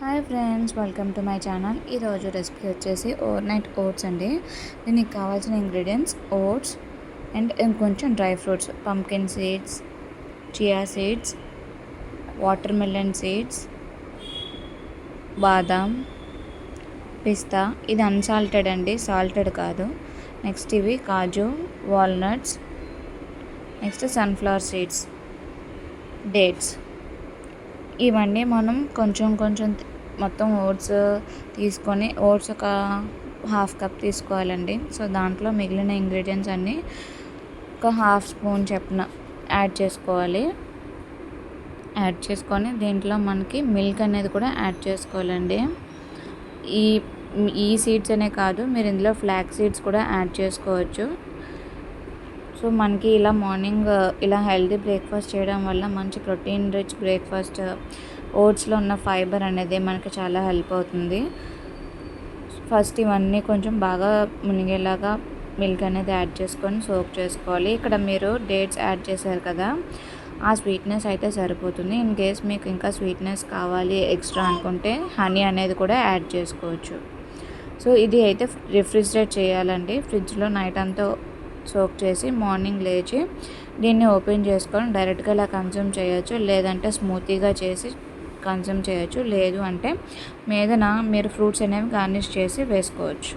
Hi friends, welcome to my channel. ఈరోజు recipe వచ్చేసి overnight oats అండి. దీనికి కావాల్సిన ఇంగ్రీడియంట్స్ ఓట్స్ అండ్ ఇంకొంచెం dry fruits, pumpkin seeds, chia seeds, watermelon seeds, బాదాం, పిస్తా. ఇది అన్సాల్టెడ్ అండి, సాల్టెడ్ కాదు. నెక్స్ట్ ఇవి కాజు, walnuts, next sunflower seeds, dates. ఇవన్నీ మనం కొంచెం కొంచెం మొత్తం ఓట్స్ తీసుకొని ఓట్స్ ఒక హాఫ్ కప్ తీసుకోవాలండి. సో దాంట్లో మిగిలిన ఇంగ్రీడియంట్స్ అన్నీ ఒక హాఫ్ స్పూన్ చొప్పున యాడ్ చేసుకోవాలి. యాడ్ చేసుకొని దీంట్లో మనకి మిల్క్ అనేది కూడా యాడ్ చేసుకోవాలండి. ఈ ఈ సీడ్స్ అనే కాదు, మీరు ఇందులో ఫ్లాక్ సీడ్స్ కూడా యాడ్ చేసుకోవచ్చు. సో మనకి ఇలా మార్నింగ్ ఇలా హెల్తీ బ్రేక్ఫాస్ట్ చేయడం వల్ల మంచి ప్రోటీన్ రిచ్ బ్రేక్ఫాస్ట్, ఓట్స్లో ఉన్న ఫైబర్ అనేది మనకి చాలా హెల్ప్ అవుతుంది. ఫస్ట్ ఇవన్నీ కొంచెం బాగా మునిగేలాగా మిల్క్ అనేది యాడ్ చేసుకొని సోక్ చేసుకోవాలి. ఇక్కడ మీరు డేట్స్ యాడ్ చేశారు కదా, ఆ స్వీట్నెస్ అయితే సరిపోతుంది. ఇన్ కేస్ మీకు ఇంకా స్వీట్నెస్ కావాలి ఎక్స్ట్రా అనుకుంటే హనీ అనేది కూడా యాడ్ చేసుకోవచ్చు. సో ఇది అయితే రిఫ్రిజిరేట్ చేయాలండి. ఫ్రిడ్జ్లో నైట్ అంతా సోక్ చేసి మార్నింగ్ లేచి దీన్ని ఓపెన్ చేసుకొని డైరెక్ట్గా ఇలా కన్జ్యూమ్ చేయొచ్చు, లేదంటే స్మూతీగా చేసి కన్జ్యూమ్ చేయొచ్చు, లేదు అంటే మీదన మీరు ఫ్రూట్స్ అనేవి గార్నిష్ చేసి వేసుకోవచ్చు.